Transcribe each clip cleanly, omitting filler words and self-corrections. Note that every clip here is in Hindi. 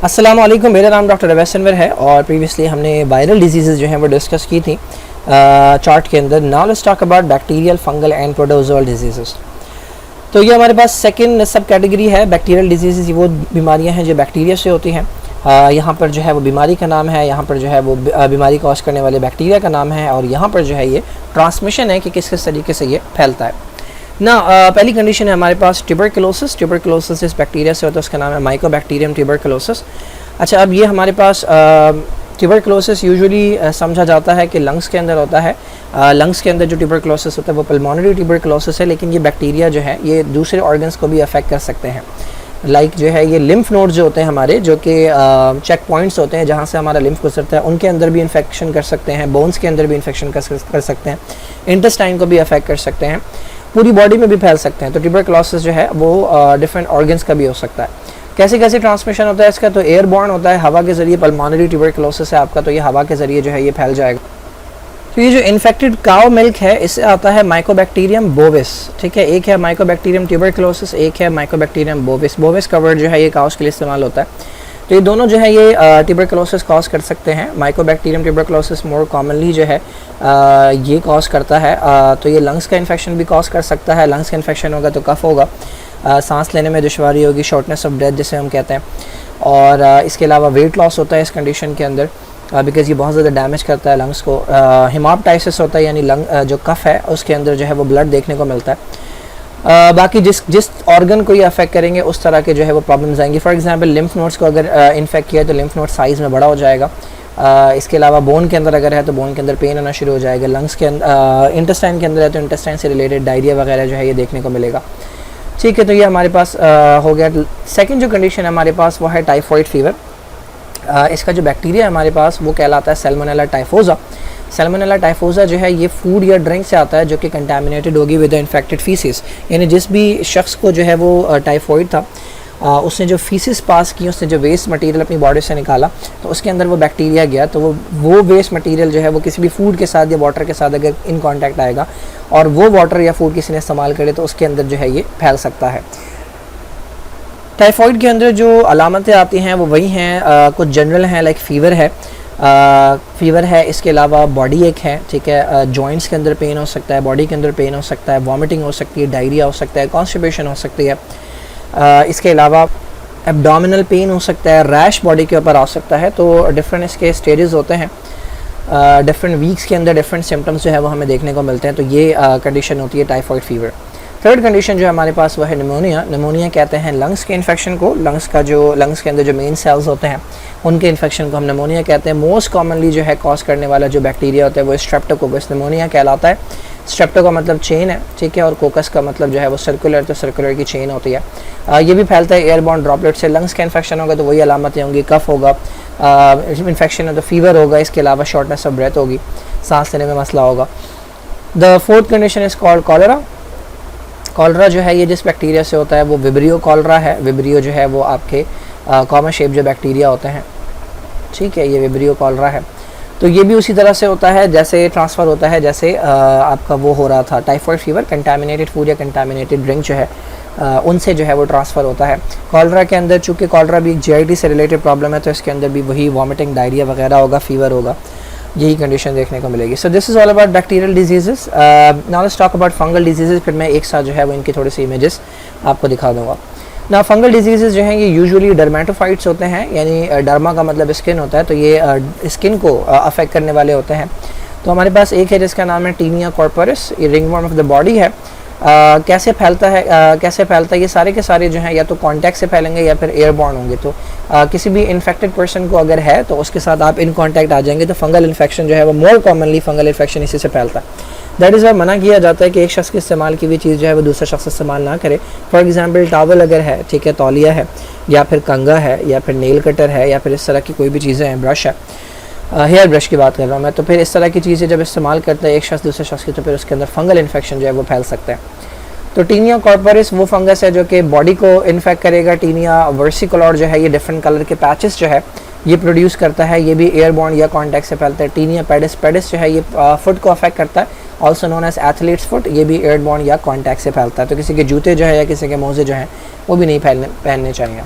अस्सलाम वालेकुम, मेरा नाम डॉक्टर अवैस अनवर है और प्रीवियसली हमने वायरल डिजीज़ जो हैं वो डिस्कस की थी चार्ट के अंदर। Now let's talk about bacterial, fungal and protozoal disease. तो ये हमारे पास सेकंड सब कैटेगरी है बैक्टीरियल डिजीज़। वो बीमारियां हैं जो बैक्टीरिया से होती हैं। यहाँ पर जो है वो बीमारी का नाम है, यहाँ पर जो है वो बीमारी कॉज करने वाले बैक्टीरिया का नाम है, और यहाँ पर जो है ये ट्रांसमिशन है कि किस किस तरीके से ये फैलता है ना। पहली कंडीशन है हमारे पास ट्यूबरकुलोसिस। ट्यूबरकुलोसिस इस बैक्टीरिया से होता है, उसका नाम है माइकोबैक्टीरियम ट्यूबरकुलोसिस। अच्छा, अब ये हमारे पास ट्यूबरकुलोसिस यूजुअली समझा जाता है कि लंग्स के अंदर होता है। लंग्स के अंदर जो ट्यूबरकुलोसिस होता है वो पल्मोनरी ट्यूबरकुलोसिस है, लेकिन ये बैक्टीरिया जो है ये दूसरे ऑर्गन्स को भी अफेक्ट कर सकते हैं। लाइक जो है ये लिम्फ नोड्स जो होते हैं हमारे, जो कि चेक पॉइंट्स होते हैं जहाँ से हमारा लिम्फ गुजरता है, उनके अंदर भी इन्फेक्शन कर सकते हैं। बोन्स के अंदर भी इन्फेक्शन कर सकते हैं। इंटेस्टाइन को भी अफेक्ट कर सकते हैं। पूरी बॉडी में भी फैल सकते हैं। तो ट्यूबरकुलोसिस जो है वो डिफरेंट ऑर्गन्स का भी हो सकता है। कैसे कैसे ट्रांसमिशन होता है इसका? तो एयरबॉर्न होता है, हवा के ज़रिए। पल्मोनरी ट्यूबरकुलोसिस है आपका, तो ये हवा के ज़रिए जो है ये फैल जाएगा। तो ये जो इन्फेक्टेड काउ मिल्क है इससे आता है माइकोबैक्टीरियम बोविस। ठीक है, एक है माइकोबैक्टीरियम ट्यूबरकुलोसिस, एक है माइकोबैक्टीरियम बोविस। बोविस का वर्ड जो है ये काउस के लिए इस्तेमाल होता है। तो ये दोनों जो है ये ट्यूबरकुलोसिस कॉज कर सकते हैं। माइकोबैक्टीरियम ट्यूबरकुलोसिस मोर कॉमनली जो है ये कॉज करता है। तो ये लंग्स का इन्फेक्शन भी कॉज कर सकता है। लंग्स का इन्फेक्शन होगा तो कफ होगा, सांस लेने में दुश्वारी होगी, शॉर्टनेस ऑफ ब्रेथ जिसे हम कहते हैं। और इसके अलावा वेट लॉस होता है इस कंडीशन के अंदर, बिकॉज़ ये बहुत ज़्यादा डैमेज करता है लंग्स को। हेमाप्टाइसिस होता है, यानी लंग जो कफ है उसके अंदर जो है वो ब्लड देखने को मिलता है। बाकी जिस ऑर्गन को ये अफेक्ट करेंगे उस तरह के जो है वो प्रॉब्लम्स आएंगी। फॉर एग्जांपल लिम्फ नोड्स को अगर इन्फेक्ट किया तो लिम्फ नोड साइज़ में बड़ा हो जाएगा। इसके अलावा बोन के अंदर अगर है तो बोन के अंदर पेन आना शुरू हो जाएगा। लंग्स के अंदर इंटेस्टाइन के अंदर है तो इंटेस्टाइन से रिलेटेड डायरिया वगैरह जो है ये देखने को मिलेगा। ठीक है, तो ये हमारे पास हो गया। सेकेंड जो कंडीशन है हमारे पास वो है टाइफॉइड फीवर। इसका जो बैक्टीरिया है हमारे पास वो कहलाता है सैल्मोनेला टाइफोसा। सैल्मोनेला टाइफोसा जो है ये फूड या ड्रिंक से आता है जो कि कंटामिनेटेड होगी विद द इन्फेक्टेड फीसिस। यानी जिस भी शख्स को जो है वो टाइफॉइड था, उसने जो फीसिस पास की, उसने जो वेस्ट मटेरियल अपनी बॉडी से निकाला तो उसके अंदर वो बैक्टीरिया गया, तो वो वेस्ट मटेरियल जो है वो किसी भी फूड के साथ या वाटर के साथ अगर इन कॉन्टैक्ट आएगा और वो वाटर या फूड किसी ने इस्तेमाल करे तो उसके अंदर जो है ये फैल सकता है। टाइफॉइड के अंदर जो अलामतें आती हैं वो वही हैं, कुछ जनरल हैं, लाइक फीवर है। इसके अलावा बॉडी एक है, ठीक है, जॉइंट्स के अंदर पेन हो सकता है, बॉडी के अंदर पेन हो सकता है, वॉमिटिंग हो सकती है, डायरिया हो सकता है, कॉन्स्टिपेशन हो सकती है। इसके अलावा एब्डोमिनल पेन हो सकता है, रैश बॉडी के ऊपर आ सकता है। तो डिफरेंट इसके स्टेजेस होते हैं। डिफरेंट वीक्स के अंदर डिफरेंट सिम्टम्स जो है वो हमें देखने को मिलते हैं। तो ये कंडीशन होती है टाइफॉइड फीवर। थर्ड कंडीशन जो है हमारे पास वह है निमोनिया। निमोनिया कहते हैं लंग्स के इन्फेक्शन को। लंग्स के अंदर जो मेन सेल्स होते हैं उनके इन्फेक्शन को हम निमोनिया कहते हैं। मोस्ट कॉमनली जो है कॉज करने वाला जो बैक्टीरिया होता है वो स्ट्रेप्टोकोकस निमोनिया कहलाता है। स्ट्रेप्टो का मतलब चेन है, ठीक है, और कोकस का मतलब जो है वो सर्कुलर, तो सर्कुलर की चेन होती है। ये भी फैलता है एयरबॉर्न ड्रॉपलेट से। लंग्स का इन्फेक्शन होगा तो वही अलामतें होंगी, कफ होगा, इन्फेक्शन है तो फीवर होगा, इसके अलावा शॉर्टनेस ऑफ ब्रेथ होगी, सांस लेने में मसला होगा। The fourth condition is called cholera. Cholera जो है ये जिस बैक्टीरिया से होता है वो विब्रियो कॉलरा है। विब्रियो जो है वो आपके कॉमन शेप जो बैक्टीरिया होते हैं, ठीक है, ये विब्रियो कॉलरा है। तो ये भी उसी तरह से होता है जैसे ट्रांसफ़र होता है, जैसे आपका वो हो रहा था टाइफॉइड फीवर, कंटामिनेटेड फूड या कंटामिनेटेड ड्रिंक जो है उनसे जो है वो ट्रांसफ़र होता है। कॉलरा के अंदर चूँकि कॉलरा भी GIT से रिलेटेड प्रॉब्लम है तो इसके अंदर भी वही वॉमिटिंग, डायरिया वगैरह होगा, फीवर होगा, यही कंडीशन देखने को मिलेगी। सो this is all about bacterial diseases. Now let's talk about fungal diseases. फिर मैं एक साथ जो है वो इनकी थोड़ी सी इमेजेस आपको दिखा दूँगा। ना फंगल डिजीज़ेस जो हैं ये यूजुअली डर्मेटोफाइट्स होते हैं, यानी डर्मा का मतलब स्किन होता है, तो ये स्किन को अफेक्ट करने वाले होते हैं। तो हमारे पास एक है जिसका नाम है टीनिया कॉर्पोरस। ये रिंगवर्म ऑफ द बॉडी है। कैसे फैलता है? ये सारे के सारे जो हैं या तो कांटेक्ट से फैलेंगे या फिर एयरबॉर्न होंगे। तो किसी भी इन्फेक्टेड पर्सन को अगर है तो उसके साथ आप इन कांटेक्ट आ जाएंगे तो फंगल इन्फेक्शन जो है वो मोर कॉमनली फंगल इन्फेक्शन इसी से फैलता है। दैट इज़ वाई मना किया जाता है कि एक शख्स के इस्तेमाल की हुई चीज़ जो है वो दूसरा शख्स इस्तेमाल ना करे। फॉर एग्जाम्पल टॉवल अगर है, ठीक है, तौलिया है, या फिर कंगा है, या फिर नेल कटर है, या फिर इस तरह की कोई भी चीज़ें हैं, ब्रश है, हेयर ब्रश की बात कर रहा हूँ मैं, तो फिर इस तरह की चीज़ें जब इस्तेमाल करता है एक शख्स दूसरे शख्स की तो फिर उसके अंदर फंगल इन्फेक्शन जो है वो फैल सकता है। तो टीनिया कॉर्पोरस वो फंगस है जो कि बॉडी को इन्फेक्ट करेगा। टीनिया वर्सिकुलर जो है ये डिफरेंट कलर के पैचेस जो है ये प्रोड्यूस करता है। ये भी एयरबॉर्न या कॉन्टैक्ट से फैलता है। टीनिया पेडिस जो है ये फुट को अफेक्ट करता है, also known as athlete's foot. ये भी एयरबॉर्न या कॉन्टैक्ट से फैलता है। तो किसी के जूते जो है या किसी के मोजे जो हैं वो भी नहीं पहनने चाहिए।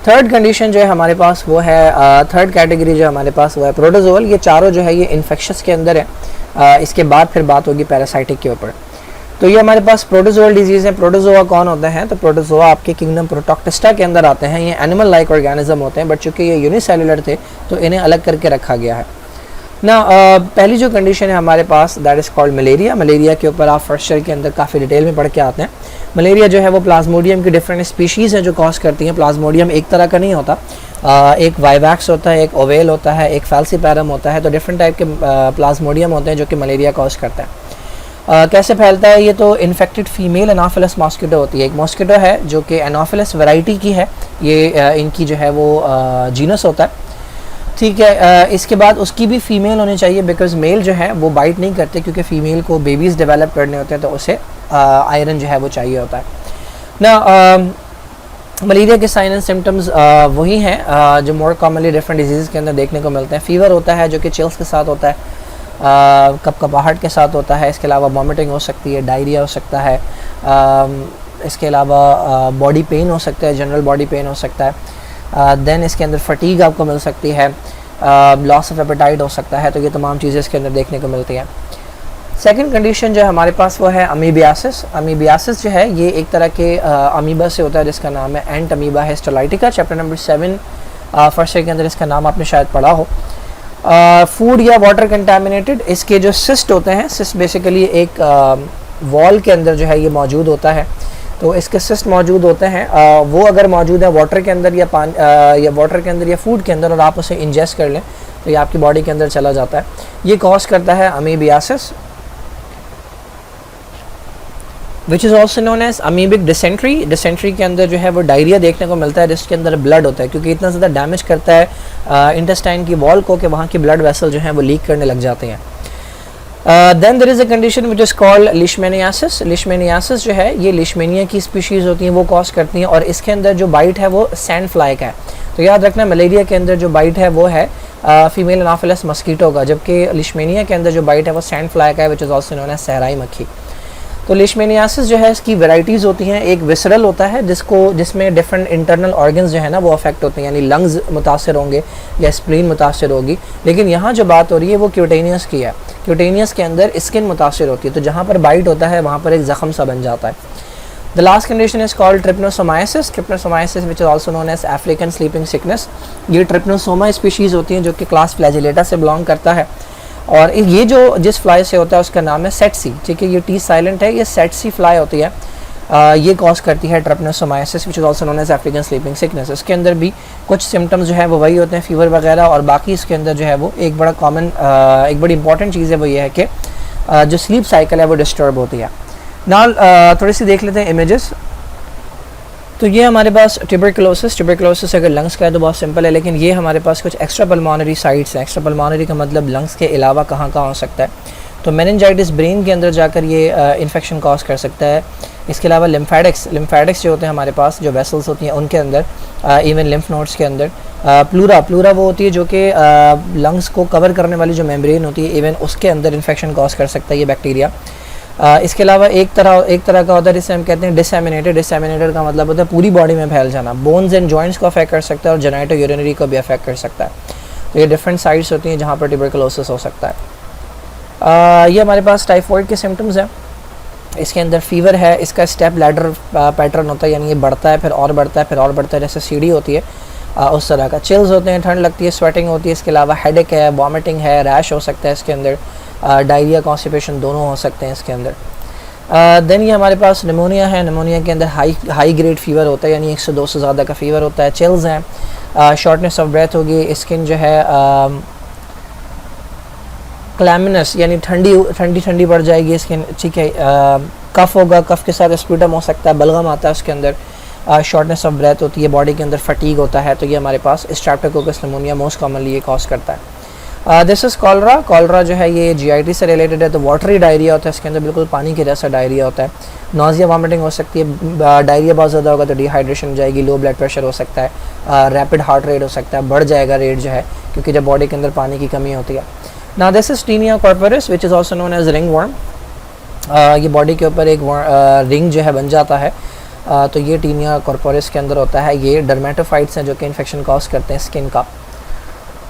थर्ड कंडीशन जो है हमारे पास वो है, थर्ड कैटेगरी जो हमारे पास वो है प्रोटोजोअल। ये चारों जो है ये इन्फेक्शस के अंदर है। इसके बाद फिर बात होगी पैरासाइटिक के ऊपर। तो ये हमारे पास प्रोटोजोअल डिजीज़ है। प्रोटोजोआ कौन होते हैं? तो प्रोटोजोआ आपके किंगडम प्रोटोक्टिस्टा के अंदर आते हैं। ये एनिमल लाइक ऑर्गेनिज्म होते हैं, बट चूँकि ये यूनिसेलुलर थे तो इन्हें अलग करके रखा गया है ना। पहली जो कंडीशन है हमारे पास that is called malaria. Malaria के ऊपर आप फर्स्ट ईयर के अंदर काफ़ी डिटेल में पढ़ के आते हैं। मलेरिया जो है वो प्लाज्मोडियम की डिफरेंट स्पीशीज़ हैं जो कॉज करती हैं। प्लाज्मोडियम एक तरह का नहीं होता, एक वाइवैक्स होता है, एक ओवेल होता है, एक फैल्सीपैरम होता है। तो डिफरेंट टाइप के प्लाज्मोडियम होते हैं जो कि मलेरिया कॉज करता है। कैसे फैलता है ये? तो इन्फेक्टेड फीमेल एनाफिलस मॉस्किटो होती है। एक मॉस्किटो है जो कि एनाफिलस वैरायटी की है, ये इनकी जो है वो जीनस होता है, ठीक है। इसके बाद उसकी भी फीमेल होनी चाहिए, बिकॉज मेल जो है वो बाइट नहीं करते, क्योंकि फ़ीमेल को बेबीज़ डेवलप करने होते हैं तो उसे आयरन जो है वो चाहिए होता है ना। मलेरिया के साइन एंड सिम्टम्स वही हैं जो मोर कॉमनली डिफरेंट डिजीज़ के अंदर देखने को मिलते हैं। फीवर होता है जो कि चिल्स के साथ होता है, कपकपाहट के साथ होता है। इसके अलावा वॉमिटिंग हो सकती है, डायरिया हो सकता है। इसके अलावा बॉडी पेन हो सकता है, जनरल बॉडी पेन हो सकता है। देन इसके अंदर फटीग आपको मिल सकती है, लॉस ऑफ एपेटाइट हो सकता है। तो ये तमाम चीज़ें इसके अंदर देखने को मिलती हैं। सेकंड कंडीशन जो है हमारे पास वो है अमीबियासिस। अमीबियासिस जो है ये एक तरह के अमीबा से होता है जिसका नाम है entamoeba histolytica. Chapter number 7 first year के अंदर इसका नाम आपने शायद पढ़ा हो। फूड या वाटर कंटामिनेटेड, इसके जो सिस्ट होते हैं, सिस्ट बेसिकली एक वॉल के अंदर जो है ये मौजूद होता है। तो इसके सिस्ट मौजूद होते हैं, वो अगर मौजूद है वाटर के अंदर या पानी या वाटर के अंदर या फूड के अंदर और आप उसे इंजेस्ट कर लें तो ये आपकी बॉडी के अंदर चला जाता है। ये कॉज करता है amoebiasis, which is also known as amoebic dysentery. Dysentery के अंदर जो है वो डायरिया देखने को मिलता है जिसके अंदर ब्लड होता है, क्योंकि इतना ज़्यादा डैमेज करता है इंटेस्टाइन की वॉल को कि वहाँ की ब्लड वेसल जो है वो लीक करने लग जाते हैं। Then there is a condition which is called leishmaniasis. Leishmaniasis जो है ये लिशमेनिया की स्पीशीज़ होती हैं, वो कॉज करती हैं, और इसके अंदर जो बाइट है वो सैंड फ्लाई का है। तो याद रखना मलेरिया के अंदर जो बाइट है वो है फीमेल एनाफिलस मस्कीटो का, जबकि लिशमेनिया के अंदर जो बाइट है वो सैंड फ्लाई का है, which is also known as सहराई मक्खी। तो लिशमेनियासिस जो है इसकी वैराइटीज़ होती हैं। एक विसरल होता है जिसमें डिफरेंट इंटरनल ऑर्गन्स जो है ना वो अफेक्ट होते हैं, यानी लंग्स मुतासर होंगे या स्प्लीन मुतासर होगी। लेकिन यहाँ जो बात हो रही है वो क्यूटेनियस की है। क्यूटेनियस के अंदर स्किन मुतासर होती है, तो जहाँ पर बाइट होता है वहाँ पर एक ज़ख़म सा बन जाता है। The last condition is called trypanosomiasis. Trypanosomiasis which is also known as African sleeping sickness. ये ट्रिप्नोसोमा स्पीशीज़ होती हैं जो कि क्लास फ्लैजिलेटा से बिलोंग करता है, और ये जो जिस फ्लाई से होता है उसका नाम है सेटसी, ठीक है। ये टी साइलेंट है, ये सेटसी फ्लाई होती है। ये कॉज करती है trypanosomiasis which is also known as African sleeping sickness. इसके अंदर भी कुछ सिम्टम्स जो है वो वही होते हैं, फीवर वगैरह, और बाकी इसके अंदर जो है वो एक बड़ा कॉमन एक बड़ी इंपॉर्टेंट चीज़ है वो ये है कि जो स्लीप साइकिल है वो डिस्टर्ब होती है। नाल थोड़ी सी देख लेते हैं इमेजेस। तो ये हमारे पास ट्यूबरकुलोसिस अगर लंग्स का है तो बहुत सिंपल है, लेकिन ये हमारे पास कुछ एक्स्ट्रा पल्मोनरी साइट्स हैं। एक्स्ट्रा पल्मोनरी का मतलब लंग्स के अलावा कहाँ हो सकता है। तो मेनिंजाइटिस ब्रेन के अंदर जाकर ये इन्फेक्शन कॉज कर सकता है। इसके अलावा लिम्फेटिक्स जो होते हैं हमारे पास, जो वेसल्स होती हैं उनके अंदर, इवन लिम्फ नोड्स के अंदर। प्लूरा वो होती है जो कि लंग्स को कवर करने वाली जो मेम्ब्रेन होती है, इवन उसके अंदर इन्फेक्शन कॉज कर सकता है ये बैक्टीरिया। इसके अलावा एक तरह का होता है जिसे हम कहते हैं डिसएमिनेटेड का मतलब होता है पूरी बॉडी में फैल जाना। बोन्स एंड जॉइंट्स को अफेक्ट कर सकता है और जेनिटो यूरिनरी को भी अफेक्ट कर सकता है। तो ये डिफरेंट साइट्स होती हैं जहाँ पर ट्यूबरकुलोसिस हो सकता है। ये हमारे पास टाइफॉइड के सिम्टम्स हैं। इसके अंदर फीवर है, इसका स्टेप लैडर पैटर्न होता है, यानी ये बढ़ता है फिर और बढ़ता है फिर और बढ़ता है, जैसे सीढ़ी होती है उस तरह का। चिल्स होते हैं, ठंड लगती है, स्वेटिंग होती है। इसके अलावा हेडेक है, वॉमिटिंग है, रैश हो सकता है इसके अंदर, डायरिया कॉन्स्टिपेशन दोनों हो सकते हैं इसके अंदर। देन ये हमारे पास निमोनिया है। निमोनिया के अंदर हाई ग्रेड फीवर होता है, यानी 102 से ज़्यादा का फीवर होता है। चिल्स हैं, शॉर्टनेस ऑफ ब्रेथ होगी, स्किन जो है क्लैमिनस यानी ठंडी पड़ जाएगी स्किन, ठीक है। कफ़ होगा, कफ़ के साथ स्प्यूटम हो सकता है, बलगम आता है उसके अंदर। शॉर्टनेस ऑफ ब्रेथ होती है, बॉडी के अंदर फटीग होता है। तो ये हमारे पास स्ट्रेप्टोकोकस निमोनिया मोस्ट कॉमनली ये कॉज करता है। दिस इज़ कॉलरा जो है ये GIT से रिलेटेड है। तो वाटरी डायरिया होता है, इसके अंदर बिल्कुल पानी के जैसा डायरिया होता है। नॉजिया वॉमिटिंग हो सकती है, डायरिया बहुत ज़्यादा होगा तो डिहाइड्रेशन हो जाएगी, लो ब्लड प्रेशर हो सकता है, रैपिड हार्ट रेट हो सकता है, बढ़ जाएगा रेट जो है, क्योंकि जब बॉडी के अंदर पानी की कमी होती है। ना this is tinea corporis which is also known as ringworm. ये बॉडी के ऊपर एक रिंग जो है बन जाता है। तो ये टीनिया कॉर्पोरिस के अंदर होता है। ये डर्मेटोफाइट्स हैं जो कि इन्फेक्शन कॉज करते हैं स्किन का।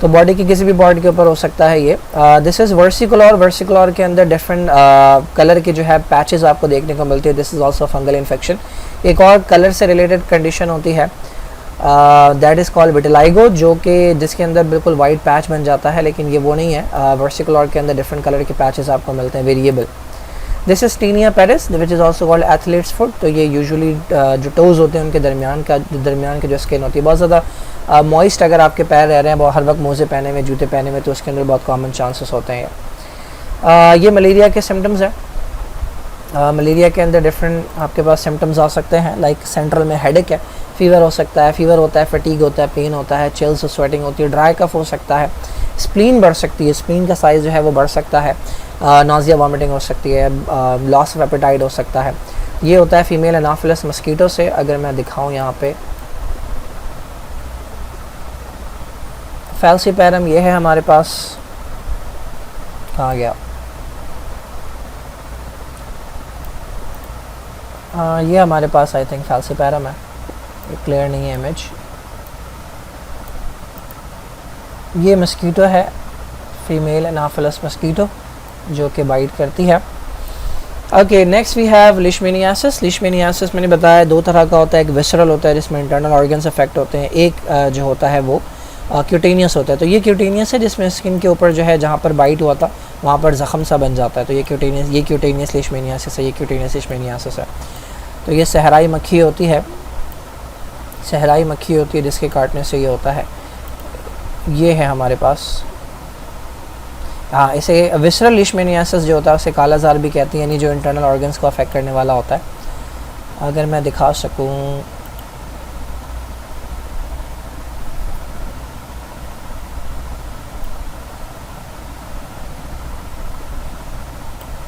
तो बॉडी की किसी भी पार्ट के ऊपर हो सकता है ये। This is versicolor. वर्सिकुलर के अंदर डिफरेंट कलर के जो है पैचेस आपको देखने को मिलती है। This is also fungal infection. एक और कलर से रिलेटेड कंडीशन होती है दैट इज़ कॉल्ड विटिलाइगो, जो कि जिसके अंदर बिल्कुल वाइट पैच बन जाता है, लेकिन ये वो नहीं है। वर्सिकुलर के अंदर डिफरेंट कलर के पैचेस आपको मिलते हैं, variable. This is tinea pedis which is also called athlete's foot. तो ये यूजुअली जो टोज़ होते हैं उनके दरमियान की जो स्किन होती है, बहुत ज़्यादा मॉइस्ट अगर आपके पैर रह रहे हैं हर वक्त मोज़े पहने हुए, जूते पहने हुए, तो उसके अंदर बहुत कॉमन चांसेस होते हैं। ये मलेरिया के सिम्टम्स हैं। मलेरिया के अंदर डिफरेंट आपके पास सिम्टम्स आ सकते हैं, लाइक सेंट्रल में हेडेक है, फीवर हो सकता है, फीवर होता है, फटीग होता है, पेन होता है, चिल्स, स्वेटिंग होती है, ड्राई कफ हो सकता है, स्प्लीन बढ़ सकती है, स्प्लीन का साइज़ जो है वो बढ़ सकता है, नाजिया वॉमिटिंग हो सकती है, लॉस ऑफ एपेटाइट हो सकता है। ये होता है फीमेल एनाफिलस मस्कीटो से। अगर मैं दिखाऊं यहाँ पे फैल्सीपैरम, ये है हमारे पास, कहाँ गया, ये हमारे पास आई थिंक फैल्सीपैरम है, क्लियर नहीं है इमेज। ये मस्कीटो है, फीमेल एनाफिलस मस्कीटो, जो कि बाइट करती है। Okay, next we have leishmaniasis. Leishmaniasis मैंने बताया दो तरह का होता है, एक विसरल होता है जिसमें इंटरनल ऑर्गन्स अफेक्ट होते हैं, एक जो होता है वो क्यूटेनियस होता है। तो ये क्यूटेनियस है जिसमें स्किन के ऊपर जो है जहाँ पर बाइट हुआ था वहाँ पर ज़ख़म सा बन जाता है, तो ये क्यूटेनियस लिशमेनियासिस है, ये क्यूटेनियस लिशमेनियासिस है। तो ये सहराई मक्खी होती है, सहराई मक्खी होती है जिसके काटने से ये होता है। ये है हमारे पास, हाँ, इसे विसरल लिशमेनियासिस जो होता है उसे काला ज़ार भी कहती हैं, यानी जो इंटरनल ऑर्गन्स को अफेक्ट करने वाला होता है। अगर मैं दिखा सकूँ,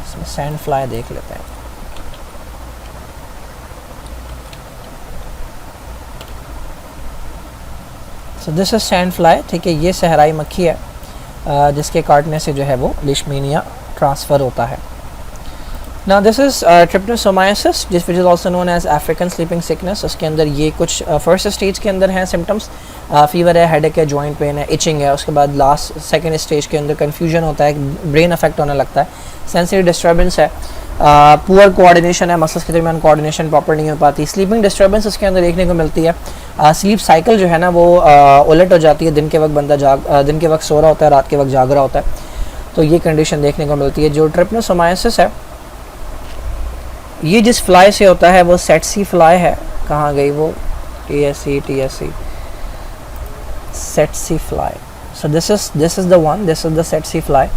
इसमें सैंड फ्लाई देख लेते हैं। So this is sand fly, ठीक है, ये सहराई मक्खी है जिसके काटने से जो है वो लिशमेनिया ट्रांसफ़र होता है। ना this is trypanosomiasis which is also known as African sleeping sickness. उसके अंदर ये कुछ फर्स्ट स्टेज के अंदर हैं सिम्टम्स, फीवर है, हेडेक है, जॉइंट पेन है, इचिंग है। उसके बाद लास्ट सेकेंड स्टेज के अंदर कन्फ्यूजन होता है, ब्रेन अफेक्ट होने लगता है, सेंसरी डिस्टर्बेंस है, पुअर कोऑर्डिनेशन है, मसल्स के दरमियान कोऑर्डिनेशन प्रॉपर नहीं हो पाती, स्लीपिंग डिस्टर्बेंस उसके अंदर देखने को मिलती है, स्लीप साइकिल जो है ना वो उलट हो जाती है, दिन के वक्त बंदा दिन के वक्त सो रहा होता है, रात के वक्त जाग रहा होता है, तो ये कंडीशन देखने को मिलती है। जो ट्रिप्नोसोमाइसिस है ये जिस फ्लाई से होता है वो सेटसी फ्लाई है, कहाँ गई वो, TSC tsetse fly. So this is the one, this is the tsetse fly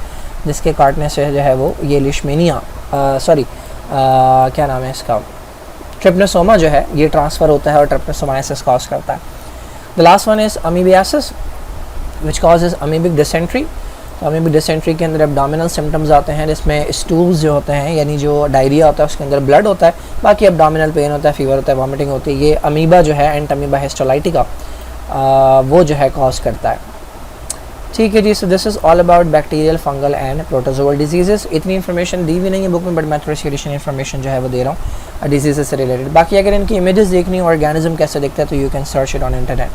जिसके काटने से जो है वो ये लिशमेनिया क्या नाम है इसका, ट्रिप्नोसोमा जो है ये ट्रांसफ़र होता है और ट्रिप्नोसोमाइसिस कॉज करता है। The last one is amoebiasis which causes amoebic dysentery. तो अमीबिक डिसेंट्री के अंदर एब्डोमिनल सिम्टम्स आते हैं जिसमें स्टूल्स जो होते हैं, यानी जो डायरिया होता है उसके अंदर ब्लड होता है, बाकी एब्डोमिनल पेन होता है, फीवर होता है, वॉमिटिंग होती है। ये अमीबा जो है, एंट अमीबा हिस्टोलाइटिका, वो जो है कॉज करता है। ठीक है जी, so this is all about bacterial, fungal and protozoal disease. इतनी इन्फॉर्मेशन दी हुई नहीं है बुक में, बट मैं थोड़ी सी एडिशनल इन्फॉर्मेशन जो है वो दे रहा हूँ डिजीज़ से रिलेटेड। बाकी अगर इनकी इमेजेस देखनी हो, ऑर्गेनिज्म कैसे दिखता है, तो you can search it on internet.